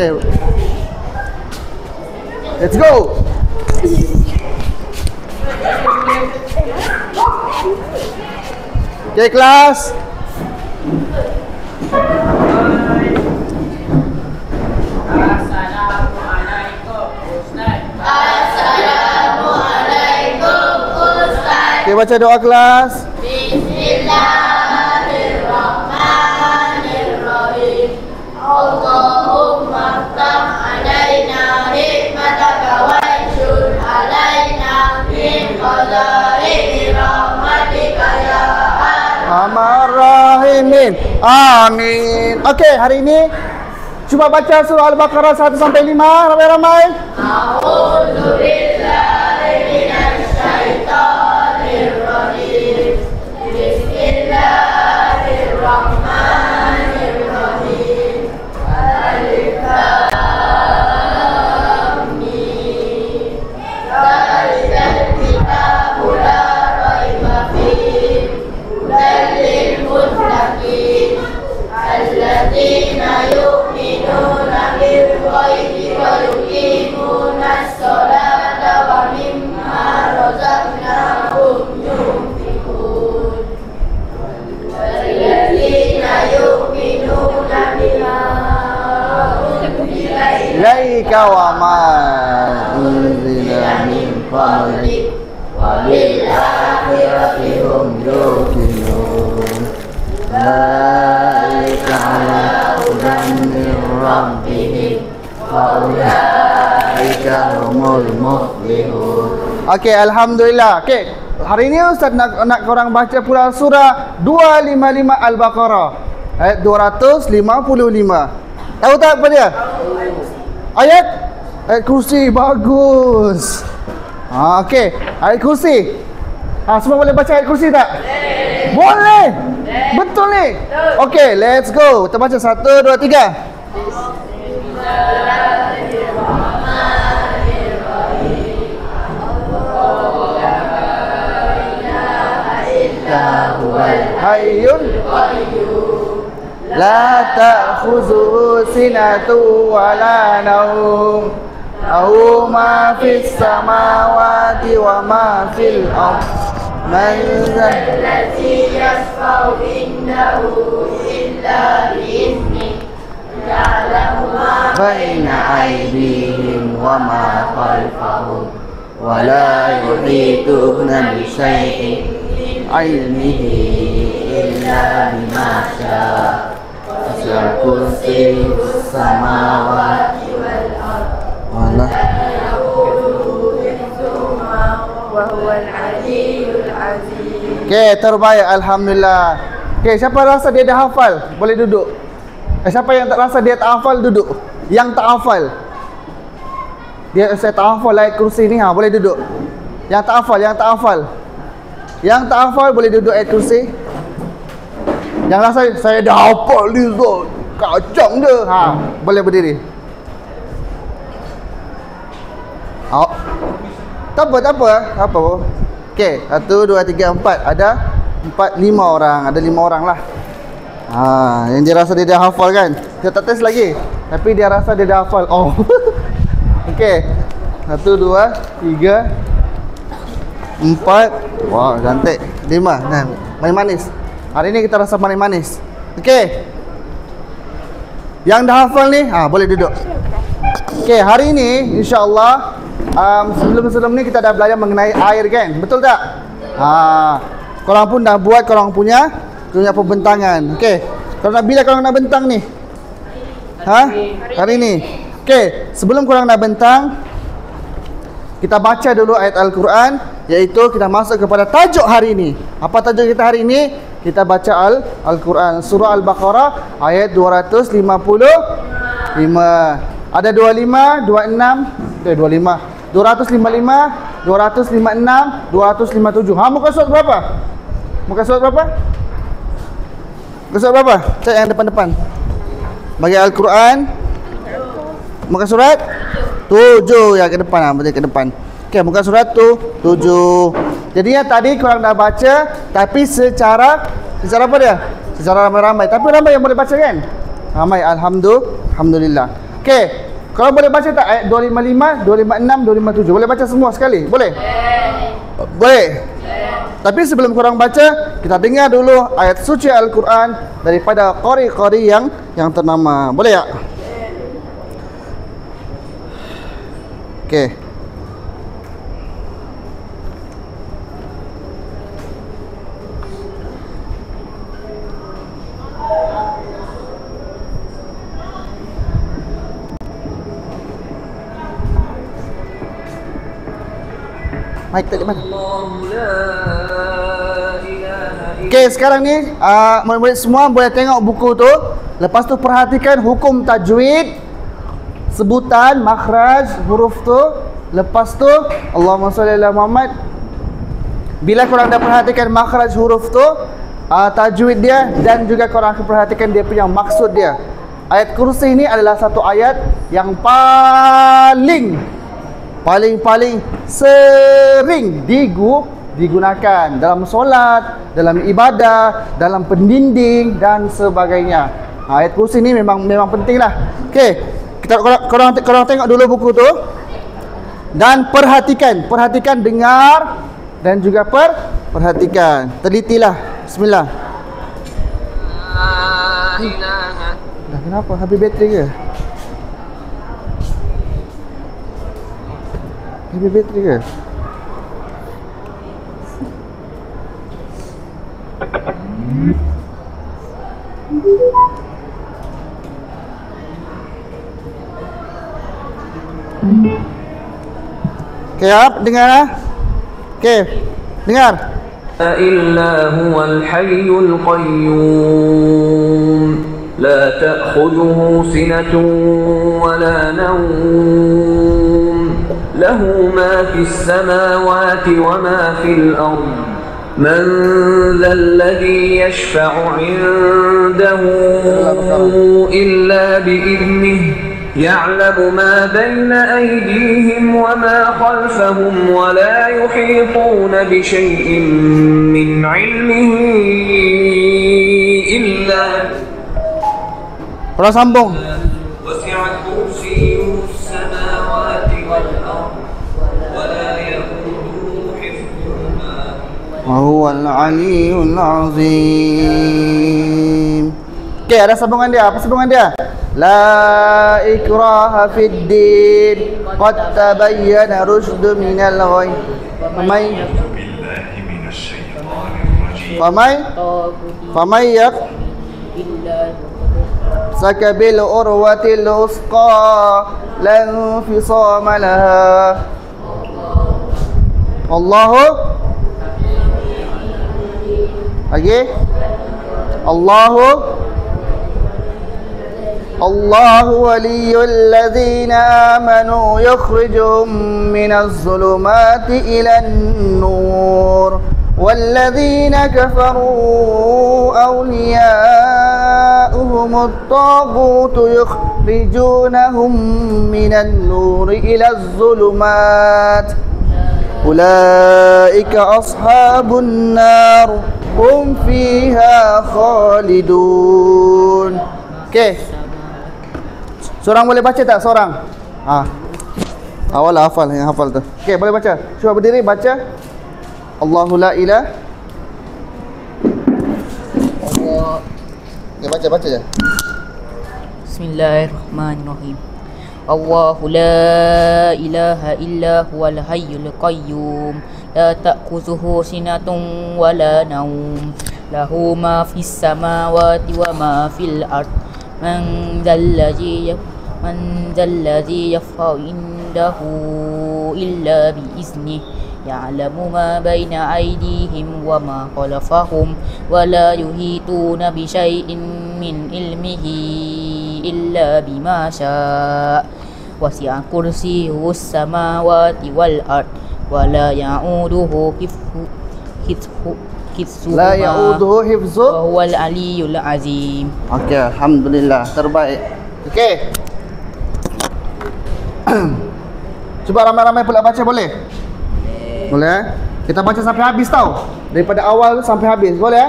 Okay. Let's go. Okay, kelas. Okay, baca doa kelas. Bismillahirrahmanirrahim. Allahumma ftah alaina hikmataka wa anshur alaina min khaza'ini rahmatika ya Arhamar Rahimin. Amin. Okay, hari ini cuba baca surah Al-Baqarah 1 sampai 5 ramai-ramai. A'udzu billahi minasy syaithanir rajim. Bismillahirrahmanirrahim. Alif lam mim. Zalikal kitabu la raiba fihi hudan lil muttaqin alladzina yu'minuna bil ghaibi wa yuqimunas sholata wa mimma razaqnahum yunfiqun walladzina yu'minuna bima unzila Ilaika wa ma unzila min qablik wa bil akhirati hum yuqinun Ulaika ala hudan min rabbihim wa ulaika humul muflihun. Okey, alhamdulillah. Okey, hari ini Ustaz nak korang baca pula surah 255 Al-Baqarah ayat 255. Tahu tak apa dia? Ayat kursi. Bagus. Okey, ayat kursi. Semua boleh baca ayat kursi tak? Boleh. Betul ni. Okey, let's go. Kita baca 1 2 3. Huwal hayyul qayyum la ta'khuzuhu sinatun wa la nawm lahu ma fis samawati wa ma fil ardh man الذي يشفع عنده إلا بإذنه يعلم ما بين أيديهم وما خلفهم ولا يحيطون بشيء من علمه إلا بما شاء وسع كرسيه السماوات والأرض ولا يؤوده حفظهما وهو العلي العظيم. Okay, terbaik, alhamdulillah. Okay, siapa rasa dia dah hafal boleh duduk. Siapa yang tak rasa dia tak hafal duduk. Yang tak hafal, saya tak hafal ayat kursi ni, boleh duduk. Yang tak hafal, yang tak hafal boleh duduk ayat kursi. Yang rasa saya dah hafal ni Zul, kacang dia, boleh berdiri. Tak apa. Okey, 1 2 3 4, ada 5 orang, ada 5 orang lah. Yang dia rasa dia dah hafal kan. Dia tak test lagi, tapi dia rasa dia dah hafal. Oh. Okey. 1 2 3 4. Wah, cantik. 5. Nah, manis-manis. Hari ni kita rasa manis-manis. Okey. Yang dah hafal ni, boleh duduk. Okey, hari ni insya-Allah sebelum ni kita dah belajar mengenai air kan? Betul tak? Korang pun dah buat korang punya pembentangan. Okey. Bila korang nak bentang ni? Hari ni. Okey, sebelum korang nak bentang, kita baca dulu ayat Al-Quran, iaitu kita masuk kepada tajuk hari ni. Apa tajuk kita hari ni? Kita baca Al-Quran, surah Al-Baqarah ayat 255. Ada 25, 26, 25, 255, 256, 257. Muka surat berapa? Muka surat berapa? Cek yang depan-depan. Bagi Al-Quran, muka surat 7 yang ke depan, betul ke depan. Okey, muka surat tu 7. Jadinya tadi korang dah baca, tapi secara apa dia? Secara ramai-ramai. Tapi ramai yang boleh baca kan? Ramai, alhamdulillah. Okey. Korang boleh baca tak ayat 255, 256, 257? Boleh baca semua sekali? Boleh? Boleh. Tapi sebelum korang baca, kita dengar dulu ayat suci Al-Quran daripada qari-qari yang ternama. Boleh tak? Okey. Mic tadi mana? Okey, sekarang ni murid-murid semua boleh tengok buku tu. Lepas tu perhatikan hukum tajwid, sebutan, makhraj, huruf tu. Lepas tu Allahumma salli ala Muhammad. Bila korang dah perhatikan makhraj huruf tu, tajwid dia, dan juga korang akan perhatikan dia punya maksud dia. Ayat kursi ni adalah satu ayat yang paling sering digunakan dalam solat, dalam ibadah, dalam pendinding dan sebagainya. Ayat kursi ni memang penting lah. Okey, korang tengok dulu buku tu dan perhatikan, dengar dan juga perhatikan. Telitilah. Bismillah. Dah kenapa? Habis bateri ke? Habis bateri ke? Okey, dengar lah. Okey, dengar. إلا هو الحي القيوم لا تأخذه سنة ولا نوم له ما في السماوات وما في الأرض من ذا الذي يشفع عنده إلا بإذنه يعلم ما بين أيديهم وما خلفهم ولا يحيطون بشيء من علمه إلا Korang sambung. وسع كرسيه السماوات والأرض ولا يؤوده حفظهما وهو العلي العظيم. Okey, ada sambungan dia. Apa sambungan dia? La ikraha fid din qad tabayyana rusydu minal ghayy. Famay yak sakabil urwatil usqa lan fisama laha. Allahu lagi Allahu waliyul ladzina amanu yukhrijuhum minaz zulumati ilan nur walladzina kafaru awliya'uhumut taghutu yukhrijunahum minan nuri ilaz zulumat ulaika ashabun nar hum fiha khalidun. Okey. Seorang boleh baca tak? Seorang? Awal hafal, yang hafal tu. Okey, boleh baca. Cuba berdiri baca. Allahu la ilah. Allah. Okey, baca je. Bismillahirrahmanirrahim. Allahu la ilaha illa huwal hayyul qayyum la ta'khuzuhu sinatun wa la nawm lahu ma fis samawati wa ma fil ard man dalladzi yaf'alu indahu illa bi izni ya'lamu ma baina aydihim wa ma khalfahum wa la yuhituna bi syai'in min ilmihi illa bima syaa wasi'a kursiyyuhu samawati wal ard wa la ya'uduhu La ya'uduhu hifzu wa huwal aliyyul azim. Okey, alhamdulillah, terbaik. Okey. Cuba ramai-ramai pula baca, boleh? Boleh. Kita baca sampai habis tau. Daripada awal sampai habis, boleh?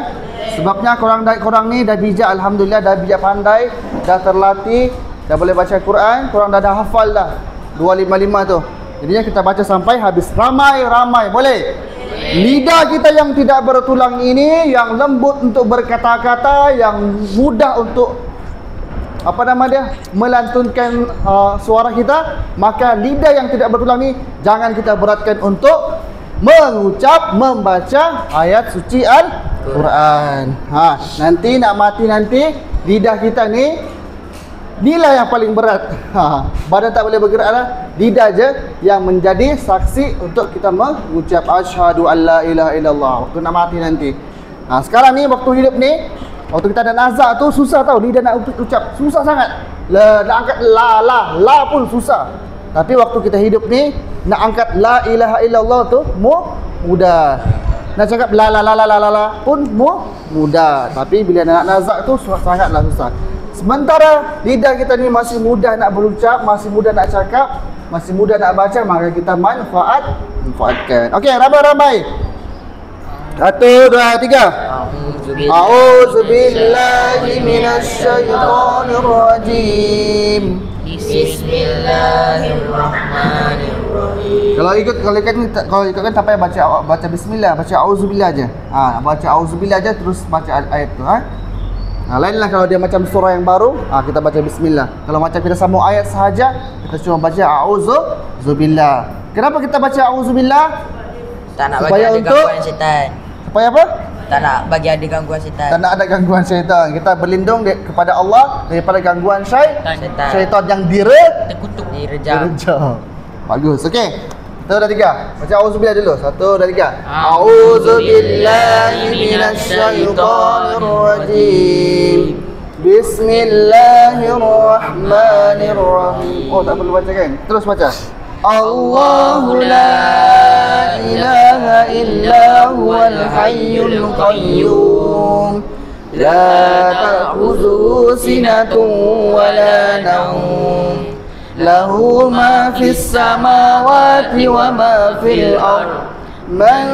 Sebabnya korang ni dah bijak, alhamdulillah, dah bijak pandai, dah terlatih dah boleh baca Quran, korang dah hafal dah 255 tu. Jadinya kita baca sampai habis. Ramai-ramai boleh. Lidah kita yang tidak bertulang ini, yang lembut untuk berkata-kata, yang mudah untuk melantunkan suara kita, maka lidah yang tidak bertulang ni jangan kita beratkan untuk mengucap, membaca ayat suci Al-Quran. Nanti nak mati nanti, lidah kita ni inilah yang paling berat. Badan tak boleh bergerak lah. Lidah je yang menjadi saksi untuk kita mengucap asyhadu alla ilaha illallah waktu nak mati nanti. Sekarang ni waktu hidup ni, waktu kita ada nazak tu susah tau, lidah nak ucap susah sangat. Nak angkat la pun susah. Tapi waktu kita hidup ni nak angkat la ilaha illallah tu mudah. Nak cakap la pun mudah. Tapi bila nak nazak tu sangatlah susah. Sementara lidah kita ni masih mudah nak berucap, masih mudah nak cakap, masih mudah nak baca, maka kita manfaatkan. Okey, ramai-ramai. 1, 2, 3. A'udzubillahi minasyaitonirrajim. Bismillahirrahmanirrahim. Kalau ikutkan tak payah baca bismillah, baca auzubillah aja. Baca auzubillah aja terus baca ayat tu. Lainlah kalau dia macam surah yang baru, kita baca bismillah. Kalau macam kita sambung ayat sahaja, kita cuma baca auzubillah. Kenapa kita baca auzubillah? Tak nak bagi ada gangguan syaitan. Supaya apa? Tak nak bagi ada gangguan syaitan. Tak nak ada gangguan syaitan. Kita berlindung kepada Allah daripada gangguan syaitan yang terkutuk, direjam. Bagus. Okey. 1, 2, 3. Baca auzubillah dulu. 1, 2, 3. Auzubillahi minasyaitonirrajim. Bismillahirrahmanirrahim. Oh, tak perlu baca kan? Terus baca. Allahu la ilaha illa huwal hayyul qayyum. La ta'khudhuhu sinatun wa la nawm. Lahu ma fis samawati wa ma fil ard. Man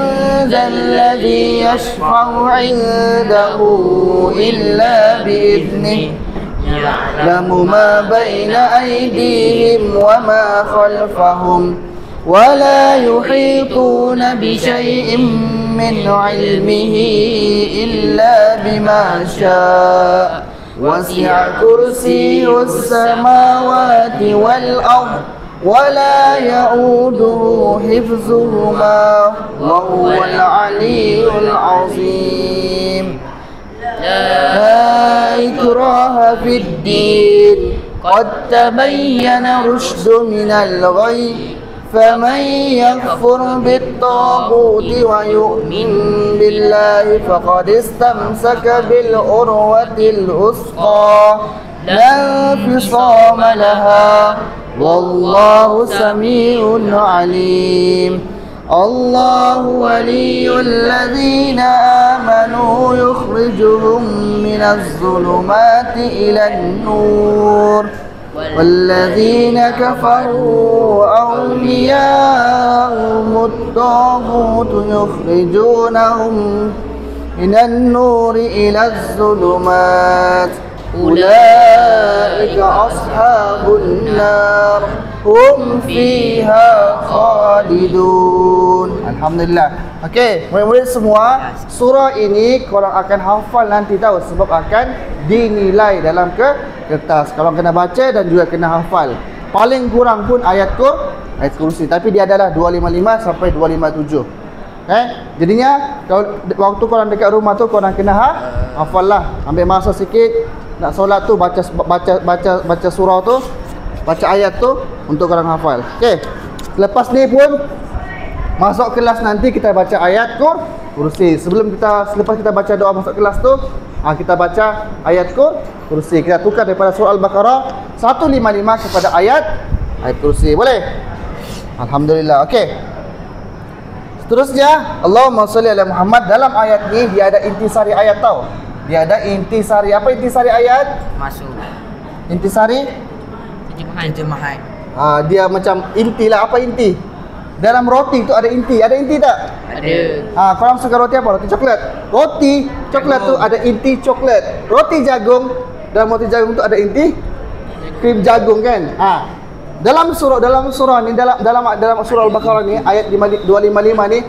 dzalladzi yashfa'u 'indahu illa bi'idhnihi. Ya'lamu ma baina aydihim wa ma khalfahum. Wa la yuhituna bi syai'in min 'ilmihi illa bima syaa'. وسع كرسيه السماوات والأرض ولا يؤوده حفظهما وهو العلي العظيم لا إكراه في الدين قد تبين الرشد من الغي فمن يكفر بالطاغوت ويؤمن بالله فقد استمسك بالعروة الوثقى لا انفصام لها والله سميع عليم الله ولي الذين آمنوا يخرجهم من الظلمات إلى النور والذين كفروا أولياءهم الطاغوت يخرجونهم من النور إلى الظلمات أولئك أصحاب النار هم فيها خالدون. Alhamdulillah. Okey, murid-murid semua, surah ini korang akan hafal nanti tahu, sebab akan dinilai dalam kertas. Korang kena baca dan juga kena hafal. Paling kurang pun ayat kursi, tapi dia adalah 255 sampai 257. Jadinya kalau waktu korang dekat rumah tu korang kena hafal lah. Ambil masa sikit nak solat tu baca surah tu, baca ayat tu untuk korang hafal. Okey. Lepas ni pun masuk kelas nanti kita baca ayat kursi. Selepas kita baca doa masuk kelas tu, kita baca ayat kursi. Kita tukar daripada surah Al-Baqarah 155 kepada ayat kursi. Boleh? Alhamdulillah. Okey. Seterusnya, Allahumma sholli ala Muhammad. Dalam ayat ni dia ada intisari ayat tau. Dia ada intisari. Apa intisari ayat? Masuk. Intisari? Terjemahan. Dia macam inti lah. Apa inti? Dalam roti tu ada inti. Ada inti tak? Ada. Korang suka roti apa? Roti coklat. Roti coklat tu ada inti coklat. Roti jagung, dalam roti jagung tu ada inti krim jagung kan. Dalam surah ni dalam surah Al-Baqarah ni ayat 255 ni,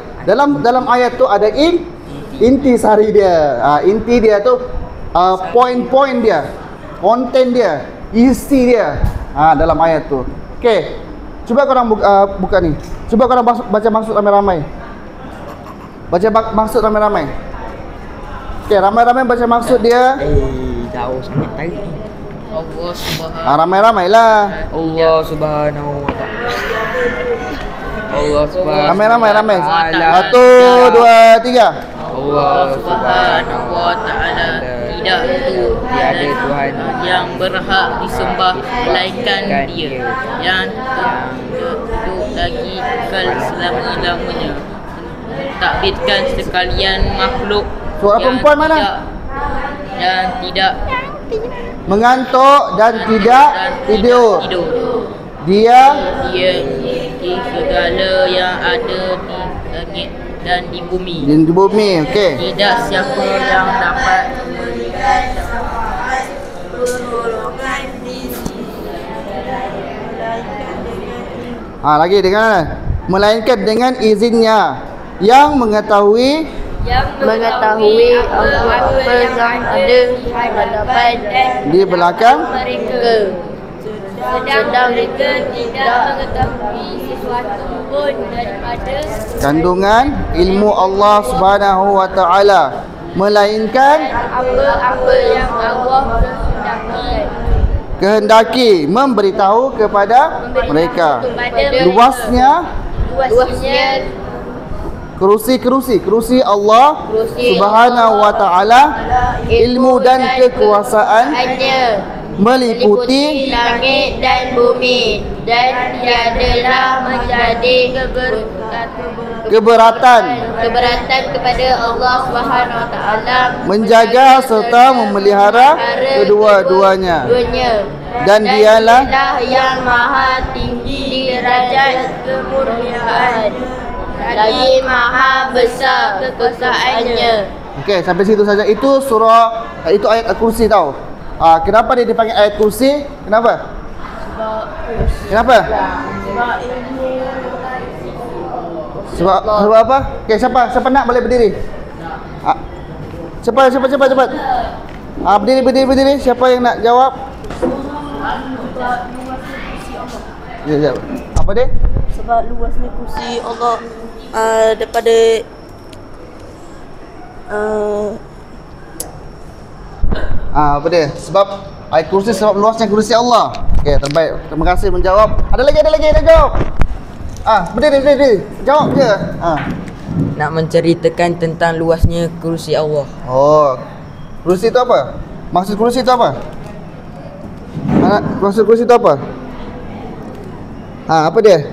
dalam ayat tu ada inti sari dia. Inti dia tu poin-poin dia, konten dia, isi dia. Dalam ayat tu. Okey. Cuba korang buka ni. Cuba korang baca maksud ramai-ramai. Baca maksud ramai-ramai. Okey, ramai-ramai baca maksud dia. Jauh sangat tarik ni. Allah Subhanahu Ramai-ramai lah. Allah Subhanahu wa ta'ala. Allah Subhanahu Ramai-ramai. Ta'ala. 1, 2, 3. Allah Subhanahu wa ta'ala tidak itu tiada Tuhan yang berhak disembah melainkan Dia yang hidup lagi kekal selama-lamanya, mentadbirkan sekalian makhluk Suara perempuan mana? yang tidak Mengantuk dan tidak tidur. Dia memiliki segala yang ada di langit dan di bumi. di bumi. Okey. Tidak siapa yang dapat Lagi dengan melainkan dengan izinnya, yang mengetahui apa yang ada hadapan di belakang mereka, sedang mereka tidak mengetahui sesuatu pun daripada kandungan ilmu Allah Subhanahu wa taala, melainkan apa yang Allah kehendaki memberitahu kepada mereka. Luasnya kerusi Allah Subhanahu wa taala, ilmu dan kekuasaan meliputi langit dan bumi, dan tiadalah menjadi keberatan kepada Allah Subhanahu wa taala menjaga serta memelihara kedua-duanya, dan dialah yang maha tinggi derajat kemuliaan, lagi maha besar kekuasaannya. Okey, sampai situ saja. Itu surah, itu ayat Al-Kursi tau. Kenapa dia dipanggil ayat kursi? Kenapa? Kenapa? Sebab apa? Okey, siapa nak boleh berdiri? Cepat. Berdiri. Siapa yang nak jawab? Ya. Apa dia? Sebab luasnya kursi Allah daripada apa dia? Sebab ayat kursi, sebab luasnya kursi Allah. Okey, terbaik. Terima kasih menjawab. Ada lagi nak jawab? Berdiri. Jawab je. Nak menceritakan tentang luasnya kursi Allah. Oh. Kursi itu apa? Maksud kursi itu apa? Maksud kursi itu apa? Apa dia?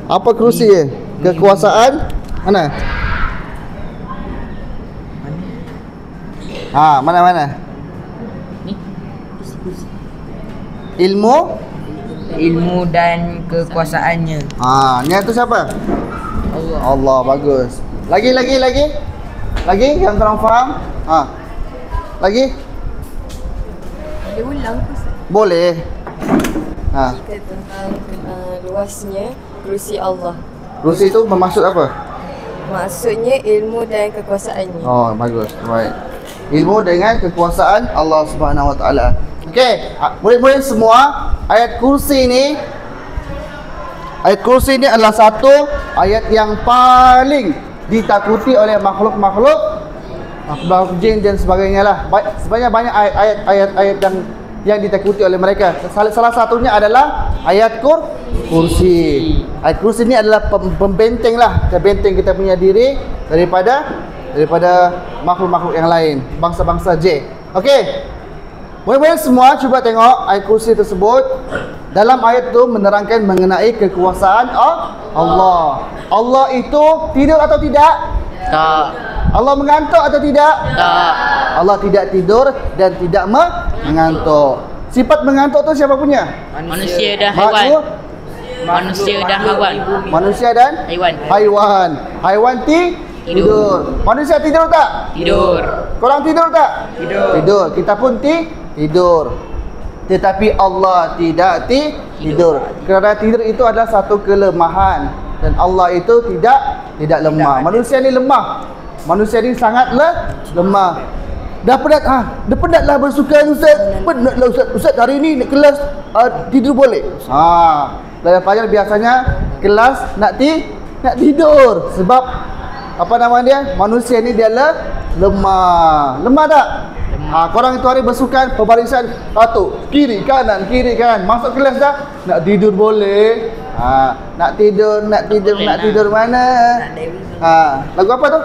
Apa kursi dia? Kekuasaan mana? Mana? Ilmu dan kekuasaannya. Ni tu siapa? Allah, bagus. Lagi yang korang faham? Lagi? Boleh ulang ke? Boleh. Tentang luasnya kursi Allah. Kursi itu bermaksud apa? Maksudnya ilmu dan kekuasaannya. Oh, bagus. Baik. Ilmu dengan kekuasaan Allah Subhanahu wa taala. Okey, murid-murid semua, ayat kursi ni adalah satu ayat yang paling ditakuti oleh makhluk-makhluk jin dan sebagainya lah. Sebenarnya banyak ayat-ayat yang ditakuti oleh mereka. Salah satunya adalah ayat kursi. Ayat kursi ni adalah pembenteng lah, benteng kita punya diri daripada makhluk-makhluk yang lain, bangsa-bangsa jin. Okey. Murid-murid semua cuba tengok ayat kursi tersebut. Dalam ayat itu menerangkan mengenai kekuasaan Allah. Allah itu tidur atau tidak? Tak. Allah mengantuk atau tidak? Tak. Allah tidak tidur dan tidak mengantuk. Sifat mengantuk tu siapa punya? Manusia dan haiwan. Manusia dan haiwan. Haiwan tidur. Manusia tidur tak? Tidur. Korang tidur tak? Tidur. Kita pun tidur. tetapi Allah tidak tidur. Kerana tidur itu adalah satu kelemahan dan Allah itu tidak lemah. Manusia ni lemah. Manusia ni sangat lemah. Dah penatlah bersukan Ustaz. Penatlah Ustaz hari ni nak kelas tidur boleh. Dalam pelajar biasanya kelas nak tidur sebab apa nama dia? Manusia ni dia lemah. Lemah tak? Korang itu hari bersukan pembarisan satu, kiri kanan. Masuk kelas dah nak tidur boleh. Nak tidur mana? Lagu apa tu?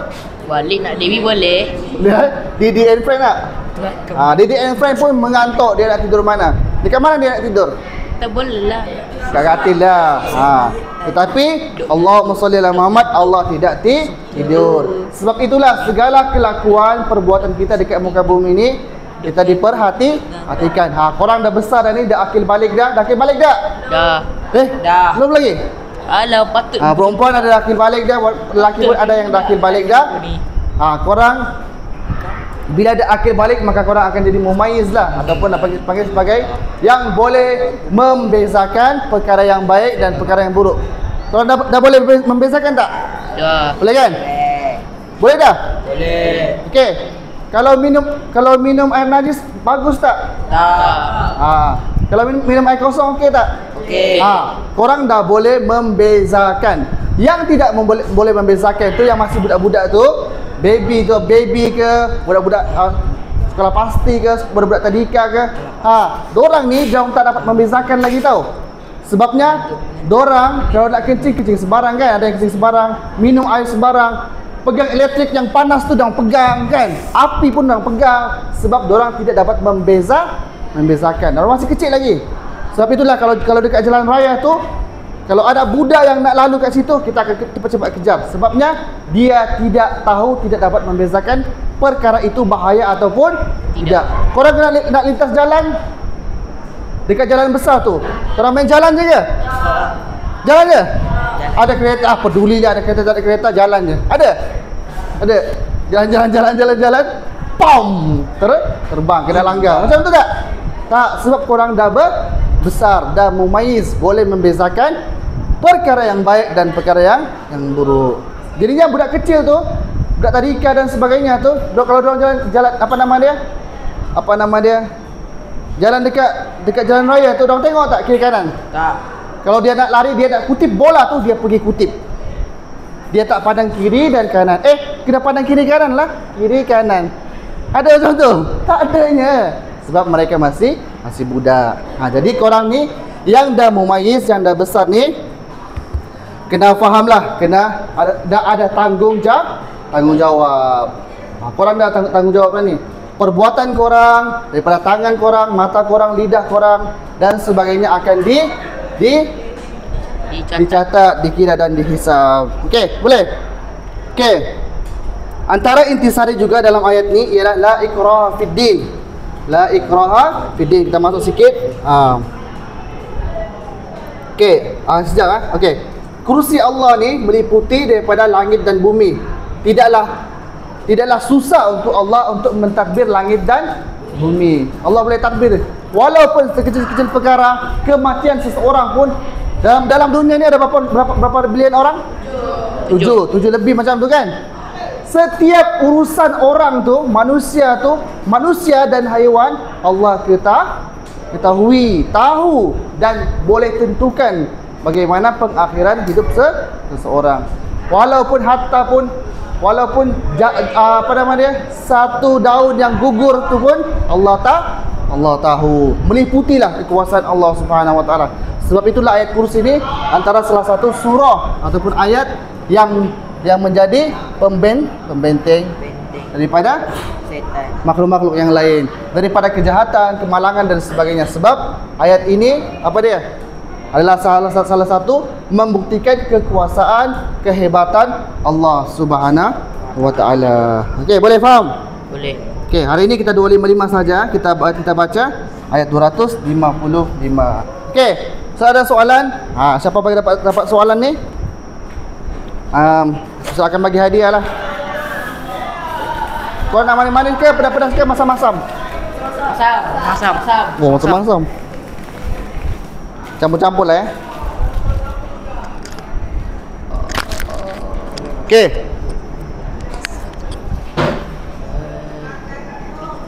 Balik nak Dewi boleh. Didi and Friend tak? Didi and Friend pun mengantuk dia nak tidur mana. Dekat mana dia nak tidur? Tak boleh lah. Kat katil lah. Tetapi Allahumma sholli ala Muhammad, Allah tidak tidur. Sebab itulah segala kelakuan perbuatan kita dekat muka bumi ini kita diperhatikan. Korang dah besar dah ni, dah akil balik dah. Dah akil balik dah? Dah. Belum lagi? Alah patut. Perempuan ada akil balik dah, lelaki pun ada yang dah akil balik dah. Korang bila ada akil balik maka korang akan jadi mumayyiz lah, ataupun panggil sebagai yang boleh membezakan perkara yang baik dan perkara yang buruk. Korang dah boleh membezakan tak? Dah. Boleh kan? Boleh dah? Boleh. Okey. Kalau minum air najis bagus tak? Tak. Kalau minum air kosong okey tak? Okey. Korang dah boleh membezakan. Yang tidak boleh membezakan tu yang masih budak-budak tu, baby ke, budak-budak sekolah pasti ke, budak-budak tadika ke. Dorang ni jauh tak dapat membezakan lagi tau. Sebabnya dorang kalau nak kencing sembarang kan, ada yang kencing sembarang, minum air sembarang, pegang elektrik yang panas tu dorang pegang kan, api pun dorang pegang, sebab dorang tidak dapat membezakan. Dorang masih kecil lagi. Sebab itulah kalau dekat jalan raya tu, kalau ada budak yang nak lalu kat situ, kita akan cepat-cepat kejar. Sebabnya dia tidak tahu, tidak dapat membezakan perkara itu bahaya ataupun tidak. Korang nak lintas jalan dekat jalan besar tu, korang main jalan je ke? Jalan je? Ada kereta, peduli je ada kereta, tak ada kereta, jalan je. Ada? Jalan, pom! Terbang, kena langgar. Macam tu tak? Tak, sebab korang dah besar, dah mumayyiz, boleh membezakan perkara yang baik dan perkara yang buruk. Jadinya budak kecil tu, budak tadika dan sebagainya tu, kalau dorang jalan apa nama dia? Jalan dekat jalan raya tu, dorang tengok tak kiri kanan? Tak. Kalau dia nak lari, dia nak kutip bola tu, dia pergi kutip. Dia tak pandang kiri dan kanan. Kena pandang kiri kanan lah. Kiri kanan. Ada macam tu? Tak adanya. Sebab mereka masih budak. Jadi korang ni yang dah mumayyiz, yang dah besar ni, kena fahamlah, dah ada tanggungjawab. Korang dah tanggungjawab dah ni. Perbuatan korang, daripada tangan korang, mata korang, lidah korang dan sebagainya akan dicatat, dikira dan dihisab. Okey, boleh? Okey. Antara intisari juga dalam ayat ni ialah la ikraha fid din. La ikraha fid din. Kita masuk sikit. Okey, sekejap Okey. Kursi Allah ni meliputi daripada langit dan bumi. Tidaklah susah untuk Allah untuk mentadbir langit dan bumi. Allah boleh tadbir. Walaupun sekecil-kecil perkara, kematian seseorang pun dalam dunia ni ada berapa bilion orang? 7 lebih macam tu kan. Setiap urusan orang tu, manusia dan haiwan, Allah ketahui, tahu dan boleh tentukan bagaimana pengakhiran hidup seseorang. Walaupun satu daun yang gugur tu pun Allah tahu. Meliputilah kekuasaan Allah Subhanahu wa taala. Sebab itulah ayat kursi ini antara salah satu surah ataupun ayat yang menjadi pembenteng daripada makhluk-makhluk yang lain, daripada kejahatan, kemalangan dan sebagainya. Sebab ayat ini adalah salah satu membuktikan kekuasaan, kehebatan Allah Subhanahu wa taala. Okey, boleh faham? Boleh. Okey, hari ini kita 255 saja. Kita baca ayat 255. Okey, so ada soalan? Siapa bagi dapat soalan ni? Saya akan bagi hadiah lah. Kau nak manis-manis ke, pedas-pedas ke, masam-masam? Masam. Oh, masam-masam. Campur-campur lah Okey.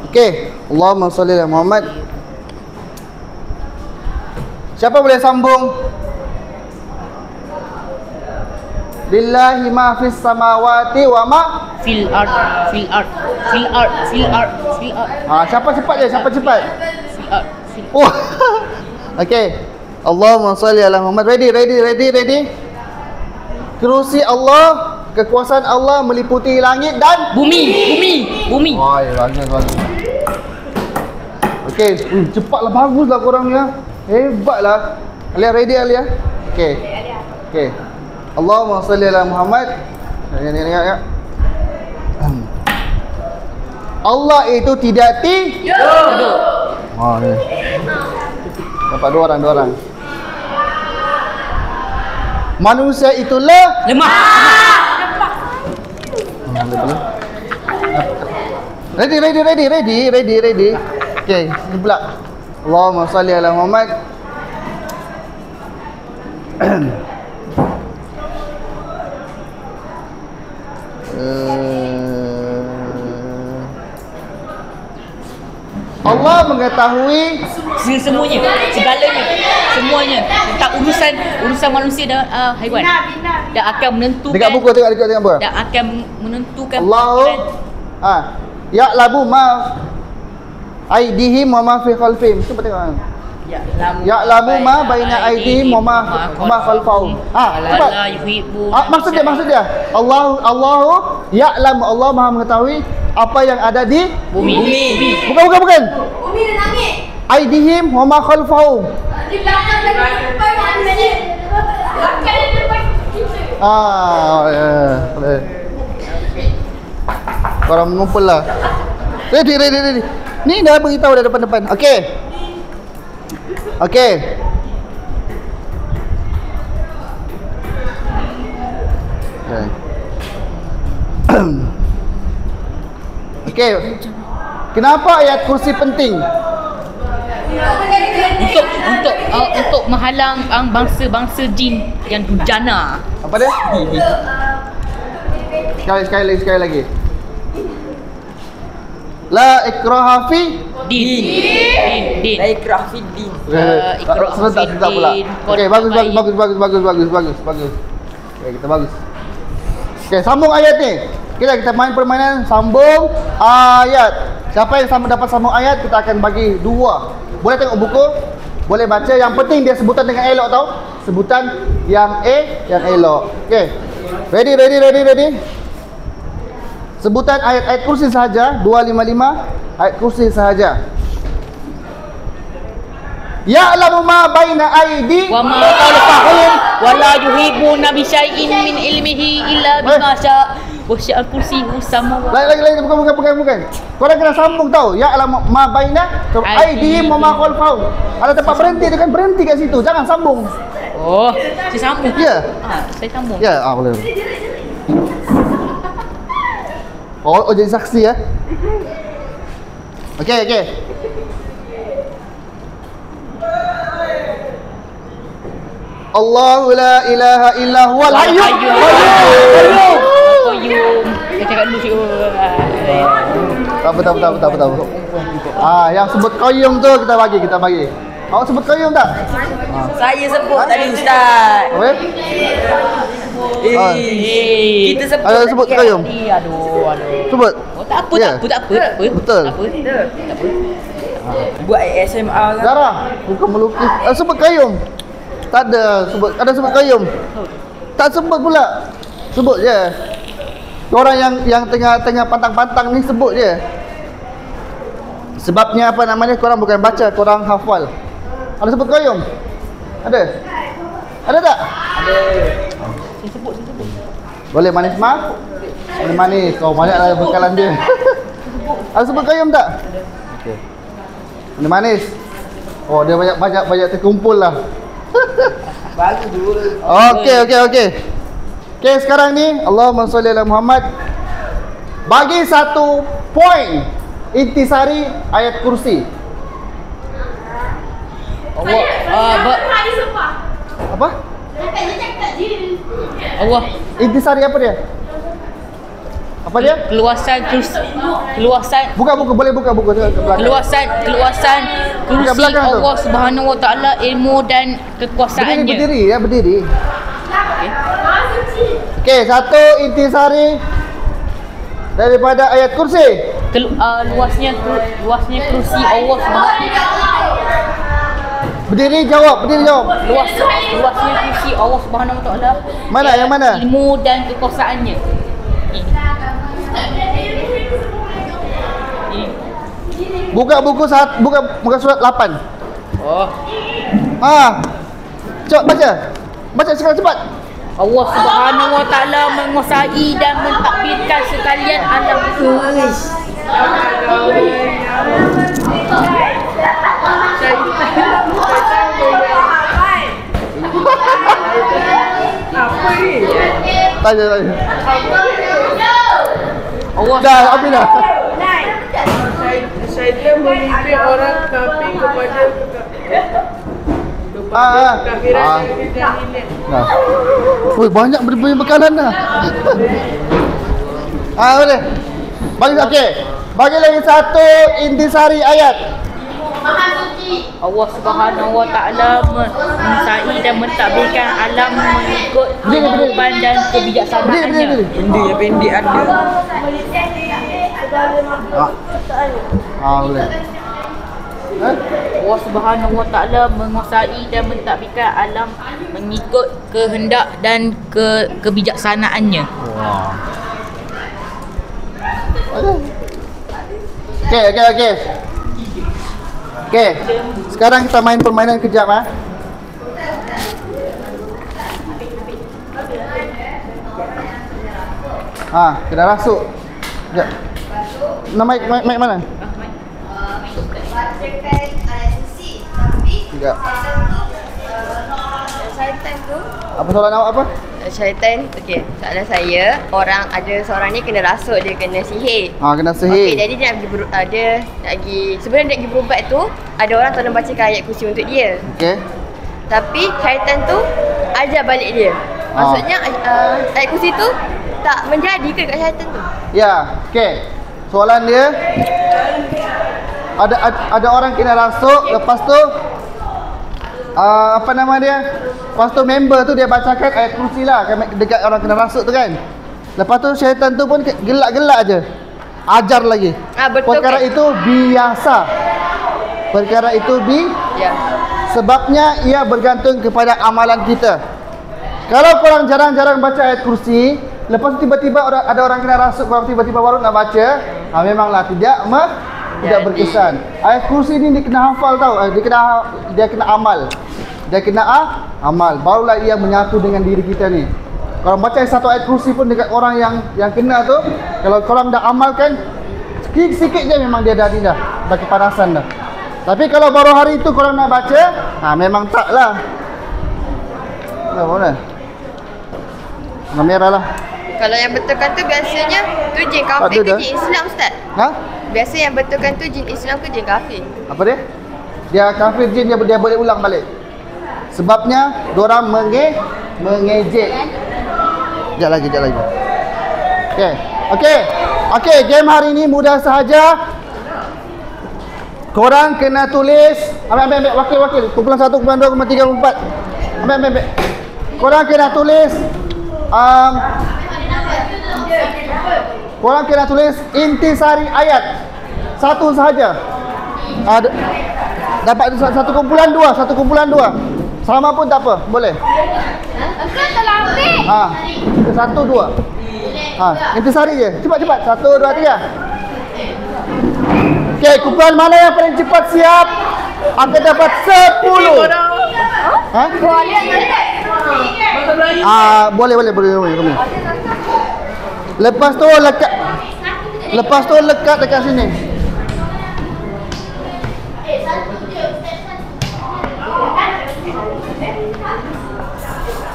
Okey. Allahumma salli ala Muhammad. Siapa boleh sambung? Lillahi ma fis samawati wa ma Fil art. siapa cepat je, siapa cepat? Fil art. Oh. Okey. Allahumma salli ala Muhammad. Ready. Kerusi Allah, kekuasaan Allah meliputi langit dan Bumi. oh, ya, bagus. Okey, cepatlah, baguslah korang ni. Hebatlah. Alia ready Alia? Okey. Allahumma salli ala Muhammad. Ya. Allah itu tidak Oh, ya. Dapat dua orang. Manusia itulah Lemah. Ready. Okey, ini pula. Allahumma salli ala Muhammad. Allah mengetahui Semuanya tentang urusan manusia dan haiwan. Dan akan menentukan dekat buku tengok apa? Dan akan menentukan Allah ya'lamu ma aydihim wa ma fi khalfihim. Cuba tengok. Ya'lamu ma baina aydihim wa ma khalfahum. Cepat. Maksud dia Allah ya'lamu, Allah Maha mengetahui apa yang ada di bumi. Bukan. Bumi dan langit. Aydihim wa ma khalfahum. Di belakang dan di depan manusia. Belakang dan depan kita. Boleh. Korang mengumpul lah. Ready. Ni dah beritahu dah depan. Okey. Okey. Kenapa ayat kursi penting? Untuk menghalang bangsa-bangsa jin yang durjana. Apa dia? Sekali lagi. La ikraha fi Din. La ikrah fid din. Sebentar pula. Okey, bagus. Okey, kita bagus. Okey, sambung ayat ni. Kita main permainan sambung ayat. Siapa yang dapat sambung ayat, kita akan bagi dua. Boleh tengok buku, boleh baca. Yang penting dia sebutan dengan elok tau. Sebutan yang elok. Okey. Ready. Sebutan ayat kursi sahaja 255, ayat kursi sahaja. Ya'lamu ma baina aidi Wa ma khalfahum wa la yuhibuna bi syai'in min ilmihi illa bima syaa. Wasi'al kursiyyu samawati. Lagi, bukan. Korang kena sambung tau. Ya'lamu ma baina aidihim wa ma khalfahum. Ada tempat berhenti, dia kan berhenti kat situ. Jangan sambung. Oh, saya sambung. Ya. Saya sambung. Ya, boleh. Oh, jadi saksi ya. Okey. Allahu la ilaha illa huwal hayyul qayyum. Saya cakap dulu sikit. Tak apa. Yang sebut qayyum tu kita bagi. Awak sebut qayyum tak? Saya sebut tadi ustaz. Apa? Kita sebut. Ada sebut qayyum. Aduh. Sebut. Oh, tak apa. Ya. Tak apa. Betul. Tak apa. Buat ASMR kan. Darah, bukan melukis. Sebut qayyum. Tak ada sebut. Ada sebut qayyum. Tak sebut pula. Sebut je. Orang yang tengah pantang-pantang ni sebut je. Sebabnya apa namanya, korang bukan baca, korang hafal. Ada sebut qayyum? Ada? Ada tak? Saya sebut. Boleh manis mah? Boleh manis. Oh, banyaklah bekalan dia. Ada sebut qayyum tak? Okey. Boleh manis. Oh, dia banyak terkumpul lah. Bagus dulu. Okey. Okey, sekarang ni Allahumma salli ala Muhammad. Bagi 1 poin intisari ayat kursi. Allah Hadis apa? Apa? Dia cakap je. Allah Intisari apa dia? Apa dia? keluasan Buka buku, boleh buka buku ke belakang. keluasan Kat kursi belakang tu. Allah Subhanahu Wa Taala, ilmu dan kekuasaannya. Berdiri ya, berdiri. Suci. Okey, satu intisari daripada ayat kursi. Luasnya kursi Allah Subhanahu Berdiri jawab, berdiri jawab. luasnya kursi Allah Subhanahu Wa Taala. Mana, yang mana? Ilmu dan kekuasaannya. Buka buku buka surat 8. Oh, Cepat baca. Baca cepat. Allah Subhanahu Wa Taala menguasai dan mentadbirkan sekalian alam kuis. Tanya. Allah Dah, habis dah. Syaitan memimpin orang kafir kepada kekafiran dan kejahilan. Nah. Oi, banyak beri bekalan dah. Boleh. Bagi okey. Bagi lagi satu intisari ayat. Maha suci. Allah Subhanahu Wa Taala menguasai dan mentadbirkan alam mengikut kehidupan dan kebijaksanaannya. Berdiri. Benda yang pendek ada. Boleh. Allah Subhanahu Wa Taala menguasai dan mentadbirkan alam mengikut kehendak dan kebijaksanaannya. Okey. Okey. Sekarang kita main permainan kejap kena rasuk. Sekejap. Mic mana? Bacakan ayat suci. Tapi Sekejap. Syaitan tu, Apa soalan awak apa? syaitan, okey, soalan saya, seorang ni kena rasuk, dia kena sihir. Kena Okey, sihir. jadi dia nak pergi sebelum dia pergi berubat tu, ada orang tolong bacakan ayat kursi untuk dia. Okey. Tapi syaitan tu ajar balik dia. Maksudnya ayat kursi tu tak menjadi ke dekat syaitan tu? Ya, okey. Soalan dia ada orang kena rasuk, lepas tu apa nama dia? Lepas tu member tu dia bacakan ayat kursi lah dekat orang kena rasuk tu kan. Lepas tu syaitan tu pun gelak-gelak aje. Ajar lagi. Betul. Perkara itu biasa. Ya. Sebabnya ia bergantung kepada amalan kita. Kalau korang jarang-jarang baca ayat kursi, lepas tu tiba-tiba ada orang kena rasuk, korang tiba-tiba baru nak baca, memanglah tidak berkesan. Ayat kursi ni dia kena hafal tau. Dia kena amal. Amal. Barulah ia menyatu dengan diri kita ni. Kalau baca satu ayat kursi pun dekat orang yang kena tu, kalau korang dah amalkan sikit je, memang dia dah kepanasan dah. Tapi kalau baru hari itu korang nak baca, memang taklah. Mana? Warna merah lah. Kalau yang betulkan tu biasanya tu jin kafir ke jin Islam, Ustaz? Biasa yang betulkan tu jin Islam ke jin kafir? Apa dia? Dia kafir jin, dia boleh ulang balik. Sebabnya diorang mengejek. Sekejap lagi. Okey, game hari ni mudah sahaja. Korang kena tulis. Ambil wakil. Kumpulan 1, kumpulan 2, kumpulan 3, kumpulan 4. Ambil. Korang kena tulis korang kena tulis intisari ayat. Satu sahaja. Dapat satu kumpulan 2. Sama pun tak apa, boleh. engkau telah ambil. 1, 2. Intisari je. Cepat. 1, 2, 3. Okey, kumpulan mana yang paling cepat siap akan dapat 10. Boleh. Lepas tu lekat dekat sini.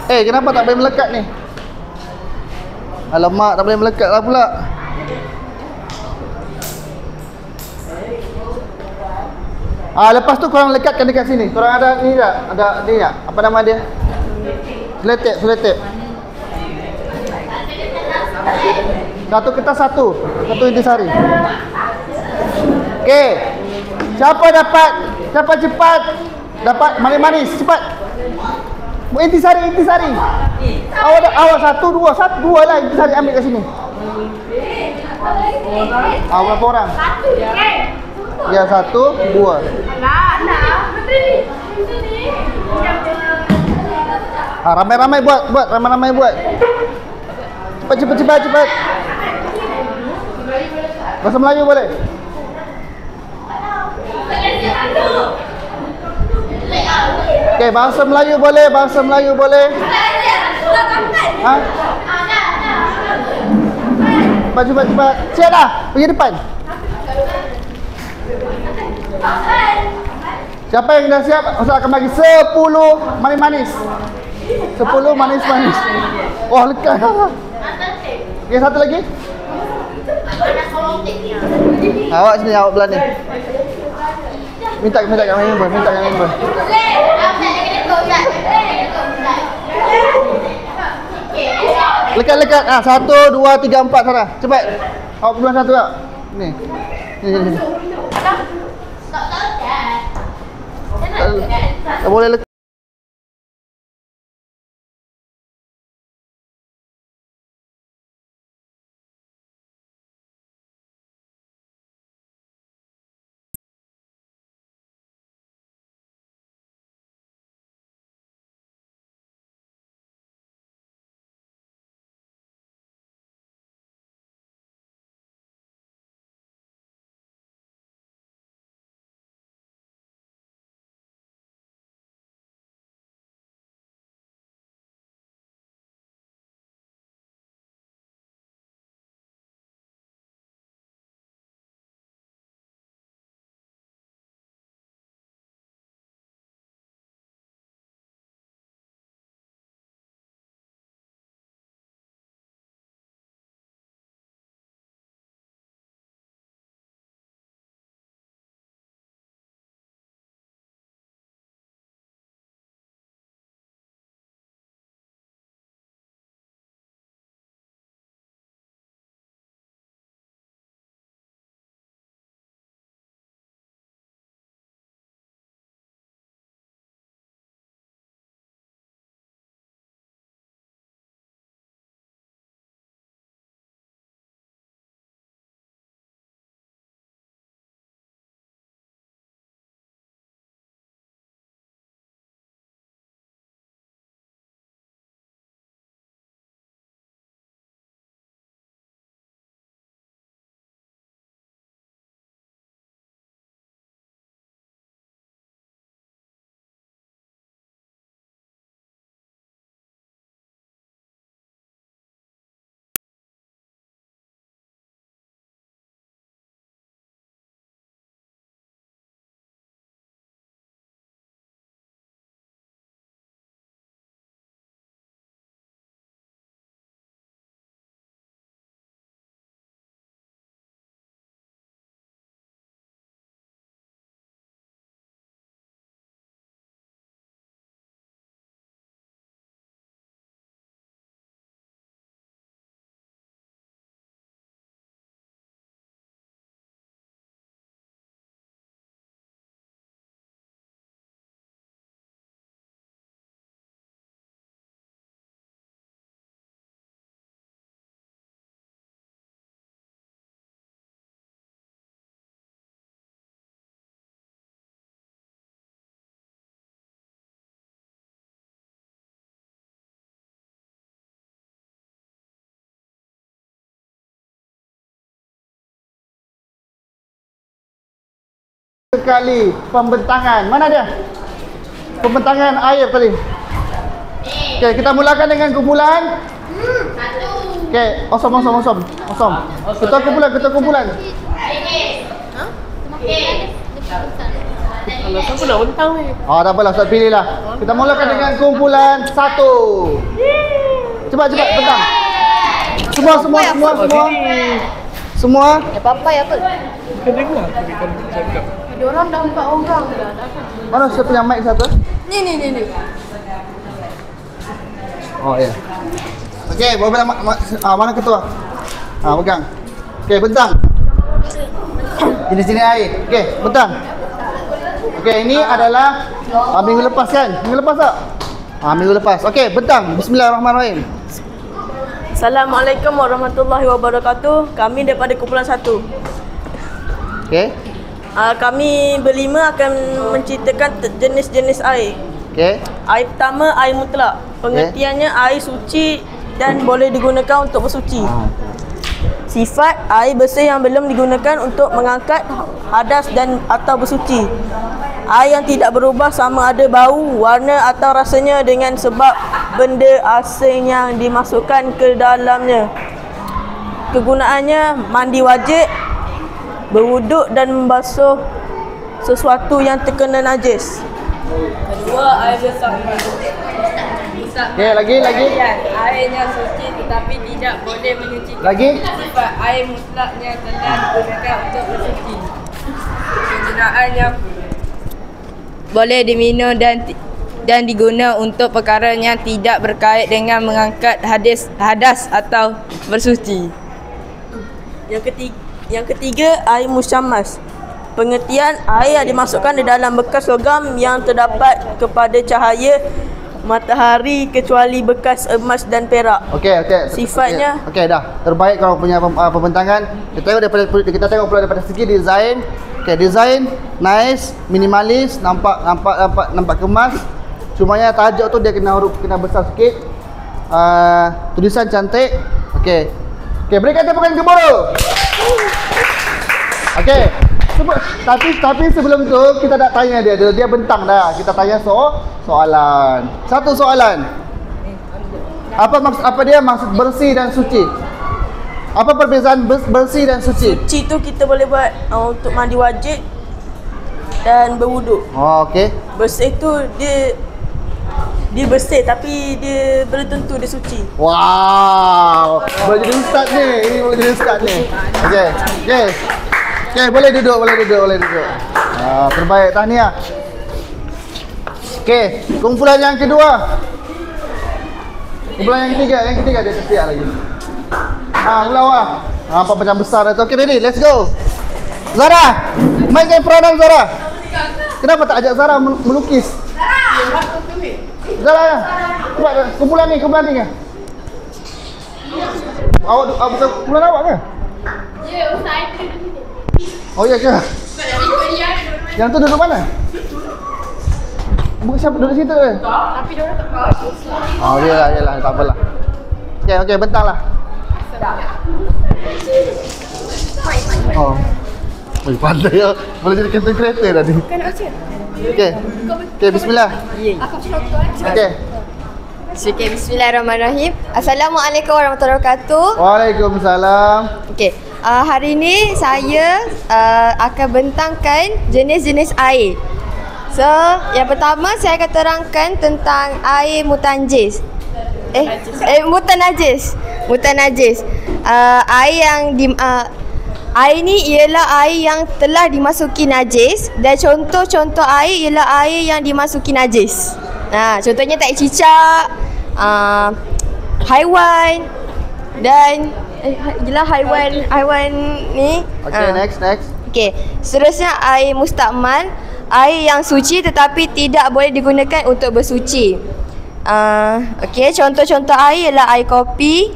Kenapa tak boleh melekat ni? Alamak, tak boleh melekat lah pula. Lepas tu korang lekatkan dekat sini. Korang ada ni tak? Ada ni tak? Apa nama dia? Selotip. Satu kertas satu intisari. Okey. Siapa cepat dapat manis-manis cepat. Intisari. Awak satu dua lah intisari ambil kat sini. Berapa orang? Ya, 1, 2. Ramai-ramai buat. Cepat. Bahasa Melayu boleh? Okey, bahasa Melayu boleh. Ha? Cepat. Siap dah. Pergi depan. Siapa yang dah siap? Ustaz akan bagi 10 manis-manis. 10 manis-manis. Wah, lekat. Okey, satu lagi. Awak sini, awak belah ni. Minta kat member. Lekat. 1, 2, 3, 4 sana. Cepat. Awak belah satu tak? Ni. Tak boleh lekat. Sekali pembentangan. Mana dia? Pembentangan air tadi. Okey, kita mulakan dengan kumpulan. Okey, osom. Ketua kumpulan. Kalau siapa nak bentang ni? Tak apalah, Ustaz pilihlah. Kita mulakan dengan kumpulan 1. Cepat bentang. Semua. Ya, papai apa? Kena dengar aku cakap. Diorang dah 4 orang dah. Mana siapa yang mic satu? Ni. Oh ya. Okey, mana ketua? Pegang. Okey, bentang. Jenis-jenis air. Okey, bentang. Okey, ini adalah minggu lepas kan? Minggu lepas tak? Minggu lepas. Okey, bentang. Bismillahirrahmanirrahim. Assalamualaikum warahmatullahi wabarakatuh. Kami daripada kumpulan 1. Okey. Kami berlima akan menceritakan jenis-jenis air. Okey. Air pertama, air mutlak. Pengertiannya air suci dan boleh digunakan untuk bersuci. Sifat air bersih yang belum digunakan untuk mengangkat hadas dan atau bersuci. Air yang tidak berubah sama ada bau, warna atau rasanya dengan sebab benda asing yang dimasukkan ke dalamnya. Kegunaannya mandi wajib, berwuduk dan membasuh sesuatu yang terkena najis. Kedua, air besar. Okey, lagi. Airnya suci tetapi tidak boleh menyucikan. Lagi? Sifat air mutlaknya telah digunakan untuk bersuci. Kegunaannya boleh diminum dan diguna untuk perkara yang tidak berkait dengan mengangkat hadas atau bersuci. Yang ketiga, air musyammas. Pengertian air yang dimasukkan di dalam bekas logam yang terdapat kepada cahaya matahari kecuali bekas emas dan perak. Okey. Sifatnya okey dah. Terbaik kalau punya pembentangan. Kita tengok pula daripada segi design. Okey, design nice, minimalis, nampak kemas. Cumanya tajuk tu dia kena besar sikit. Tulisan cantik. Okey. Berikan tepukan gemuruh. Okey. Tapi sebelum tu kita nak tanya dia bentang dah. Kita tanya soalan. Satu soalan. Apa dia maksud bersih dan suci? Apa perbezaan bersih dan suci? suci tu kita boleh buat untuk mandi wajib dan berwuduk. Oh, okey. Bersih tu dia bersih tapi dia belum tentu dia suci. Wow. Boleh jadi ustaz ni. Ini boleh jadi ustaz ni. Okey. Okey, boleh duduk. Terbaik, tahniah. Okey, kumpulan yang kedua. Kumpulan yang ketiga dia tersiap lagi. Mula. Nampak macam besar dah tu. Okey, ready, let's go. Zara, mainkan peranan Zara. Kenapa tak ajak Zara melukis? Zara, cuba kumpulan ni kan? Awak bukan kumpulan awak ke? Ya, saya duduk sini. Oh ya ke? Yang tu duduk mana? Bukan siapa duduk situ ke? Tapi dia orang tak tahu. Oh iyalah, tak apalah. Okey, bentanglah. Oh. Wih, pandai ya. Boleh jadi content creator tadi. Okey, bismillah. Okey. Bismillahirrahmanirrahim. Assalamualaikum warahmatullahi wabarakatuh. Waalaikumsalam. Okey. Hari ini saya akan bentangkan jenis-jenis air. So, yang pertama saya akan terangkan tentang air mutanjis. Mutanajis. Air yang air ni ialah air yang telah dimasuki najis dan contoh-contoh air ialah air yang dimasuki najis. Contohnya tak cicak, haiwan dan haiwan ni. Okey, next. Okey, seterusnya air mustakmal, air yang suci tetapi tidak boleh digunakan untuk bersuci. Okey, contoh-contoh air ialah air kopi,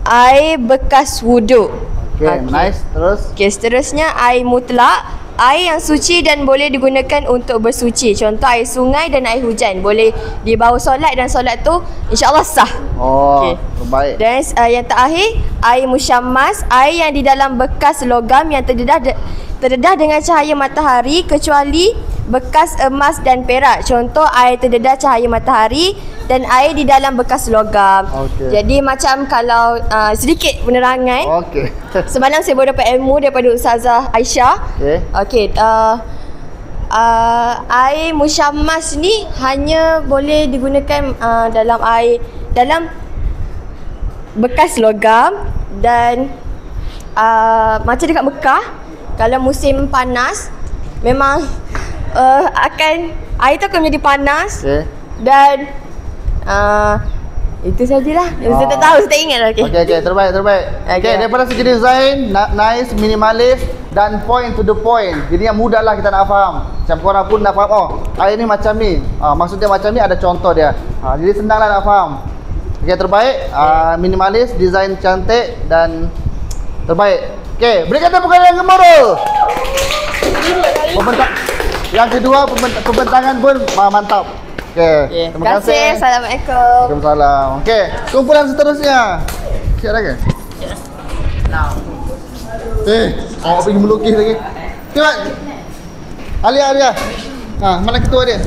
air bekas wuduk. Okey, nice. Terus. Okey, seterusnya air mutlak, air yang suci dan boleh digunakan untuk bersuci. Contoh air sungai dan air hujan. Boleh dibawa solat dan solat tu insya-Allah sah. Oh, okay. Terbaik. Dan yang terakhir, air musyammas, air yang di dalam bekas logam yang terdedah dengan cahaya matahari kecuali bekas emas dan perak. Contoh air terdedah cahaya matahari dan air di dalam bekas logam. Okay. Jadi macam kalau sedikit penerangan. Okey. Semalam saya baru dapat ilmu daripada Ustazah Aisyah. Okey. Air musyammas ni hanya boleh digunakan dalam bekas logam dan macam dekat Mekah kalau musim panas memang air tu akan menjadi panas. Okey. Dan itu sajalah. Saya tak tahu, saya tak ingat lah. Okey, terbaik. Okey, daripada segi design, nice, minimalis dan point to the point. Jadi yang mudah lah kita nak faham. Macam korang pun nak faham, oh, air ni macam ni. Maksud dia macam ni, ada contoh dia. Jadi senang lah nak faham. Okey, terbaik, minimalis, design cantik dan terbaik. Okey, berikan tepukan yang gemuruh. Yang kedua, pembentangan pun mantap. Okey, terima kasih. Assalamualaikum. Waalaikumsalam. Okey, kumpulan seterusnya. Siap dah ke? Awak pergi melukis lagi. Cepat. Alia. Mana ketua dia?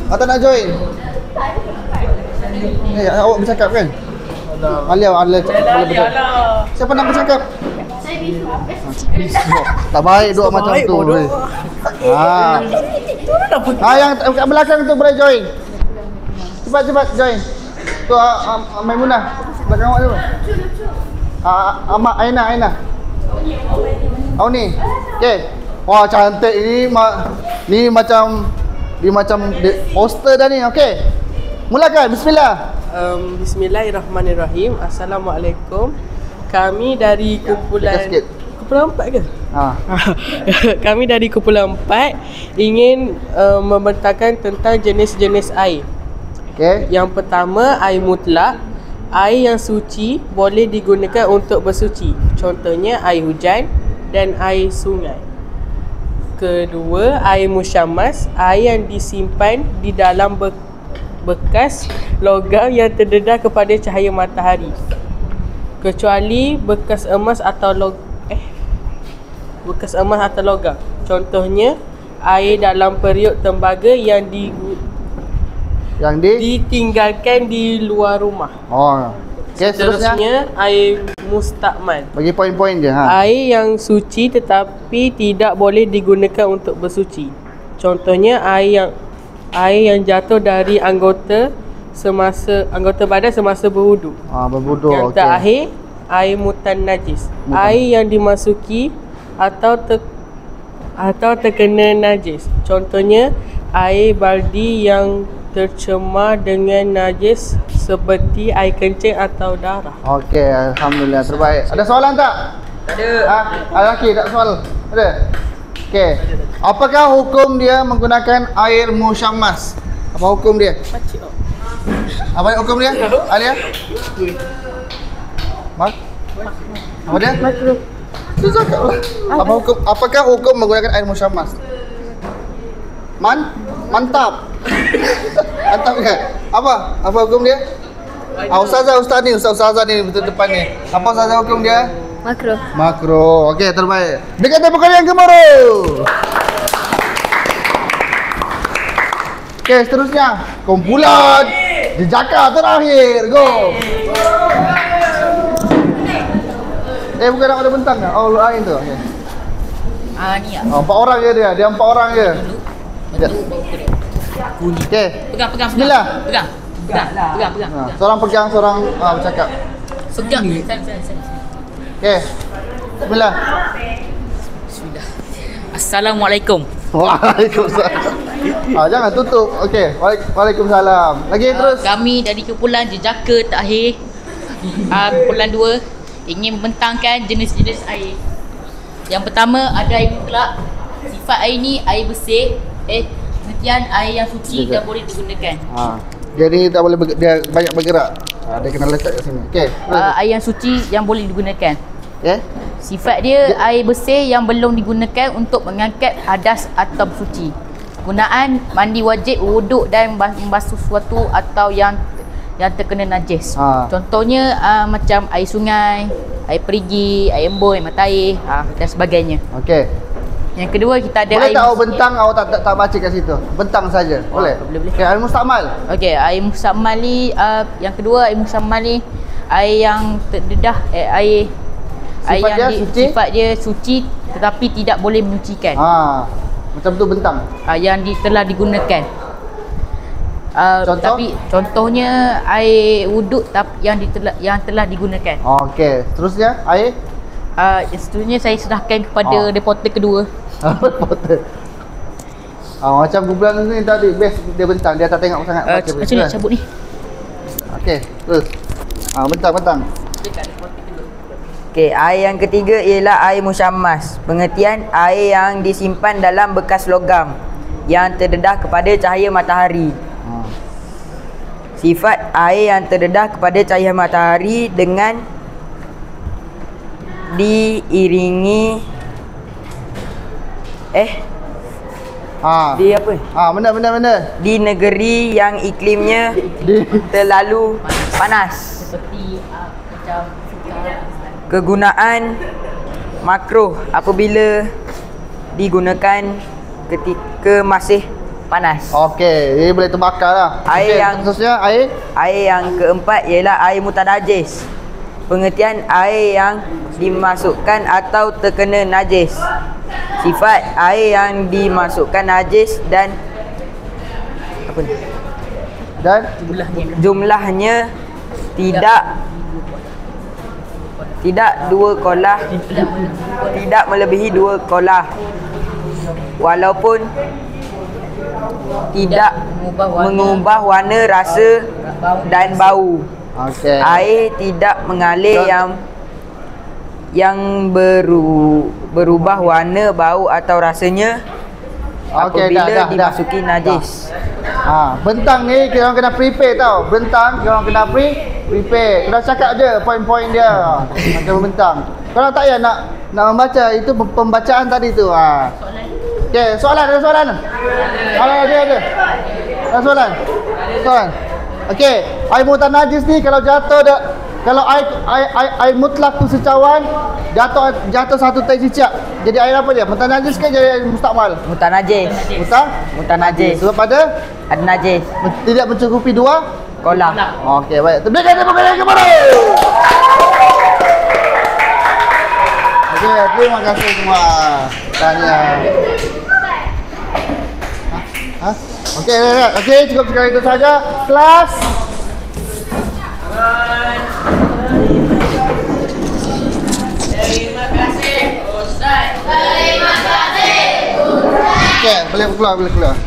Atau nak join? Awak bercakap kan? Alia boleh bercakap. Siapa nak bercakap? Tak baik duduk macam tu. Yang kat belakang tu boleh join. Cepat join. Tu Maimunah. Belakang awak tu. Aina. Oh ni. Okey. Wah, cantik ni macam poster dah ni. Okey. Mulakan. Bismillah. Bismillahirrahmanirrahim. Assalamualaikum. Kami dari kumpulan kumpulan 4 ke? Kami dari kumpulan 4 ingin membentangkan tentang jenis-jenis air. Okey. Yang pertama, air mutlak. Air yang suci boleh digunakan untuk bersuci. Contohnya air hujan dan air sungai. Kedua, air musyammas. Air yang disimpan di dalam bekas logam yang terdedah kepada cahaya matahari, kecuali bekas emas atau logam. Contohnya air dalam periuk tembaga yang ditinggalkan di luar rumah. Okey, seterusnya air mustakmal. Bagi poin-poin je. Air yang suci tetapi tidak boleh digunakan untuk bersuci. Contohnya air yang jatuh dari anggota badan semasa berwuduk. Berwuduk. Yang terakhir, air mutan najis. Air yang dimasuki atau terkena najis. Contohnya air baldi yang tercemar dengan najis seperti air kencing atau darah. Okey, alhamdulillah, terbaik. Ada soalan tak? Tak ada. Ada lagi tak soal? Ada? Okey. Apakah hukum dia menggunakan air musyammas? Apa hukum dia? Apa hukum dia? Alia? Apa dia? Makruh. Tu cakap lah. Apakah hukum menggunakan air musyammas? Mantap. Mantap kan? Apa hukum dia? Ustazah ni betul depan ni. Apa ustazah hukum dia? Makruh. Okey, terbaik. Dekat tepukan yang gemuruh. Okey, seterusnya kumpulan jejaka terakhir. Go. Bukan nak ada bentang ke? Oh, lain tu. Okey. Ni ah. 4 orang je dia. Dia 4 orang je. Okey. Pegang. Bismillah. Pegang. Seorang pegang, seorang bercakap. Pegang. Okey. Bismillah. Assalamualaikum. Waalaikumsalam. Jangan tutup. Okey. Waalaikumsalam. Lagi terus. Kami dari kumpulan jejaka terakhir, kumpulan 2 ingin membentangkan jenis-jenis air. Yang pertama ada air mutlak. Sifat air ni air bersih. Pengertian air yang suci dan boleh digunakan. Dia ni tak boleh dia banyak bergerak. Dia kena letak kat sini. Okey. Air yang suci yang boleh digunakan. Okey. Sifat dia air bersih yang belum digunakan untuk mengangkat hadas atau bersuci. Gunaan mandi wajib, wuduk dan membasuh sesuatu atau yang terkena najis. Contohnya macam air sungai, air perigi, air embun, air mata air dan sebagainya. Okey. Yang kedua kita ada boleh air tak awak bentang, awak tak baca kat situ. Bentang saja. Boleh. Boleh. Okey, air mustakmal. Okey, air mustakmal ni yang kedua air mustakmal ni air yang terdedah air yang sifat dia suci tetapi tidak boleh menyucikan. Macam tu bentang. Yang telah digunakan. Tapi contohnya air wuduk yang telah digunakan. Okey, seterusnya air Seterusnya saya serahkan kepada reporter kedua. Reporter. Macam kumpulan ni tadi best dia bentang, dia tak tengok sangat baca. Macam ni cabut ni. Okey, terus. Bentang. Okey, air yang ketiga ialah air musyammas. Pengertian air yang disimpan dalam bekas logam yang terdedah kepada cahaya matahari. Sifat air yang terdedah kepada cahaya matahari dengan diiringi di apa? Benda. Di negeri yang iklimnya terlalu panas. Seperti macam Kegunaan makruh apabila digunakan ketika masih panas. Okey, dia boleh terbakar lah. Khususnya air yang keempat ialah air mutanajis. Pengertian air yang dimasukkan atau terkena najis. Sifat air yang dimasukkan najis dan jumlahnya tidak melebihi 2 kolah walaupun tidak mengubah warna, rasa dan bau. Air tidak mengalir yang berubah warna, bau atau rasanya apabila dimasuki najis. Bentang ni kita orang kena prepare tau. Bentang kita orang kena prepare. Kena cakap je poin-poin dia. Macam bentang. Kalau tak payah nak membaca, itu pembacaan tadi tu. Okey, ada soalan. Ada. Ada soalan. Okey, air mutanajis ni kalau jatuh kalau air mutlak tu secawan jatuh satu tai cicak. Jadi air apa dia? Mutanajis ke jadi air mustakmal? Mutanajis. Mutanajis. Sebab ada najis. Tidak mencukupi 2 kolah. Okey, baik. Tepukkan tepuk tangan kepada. Okey, terima kasih semua. Tanya. Okey, cukup sekali itu saja. Kelas. Terima kasih Ustaz. Terima kasih Ustaz. Okey, boleh keluar.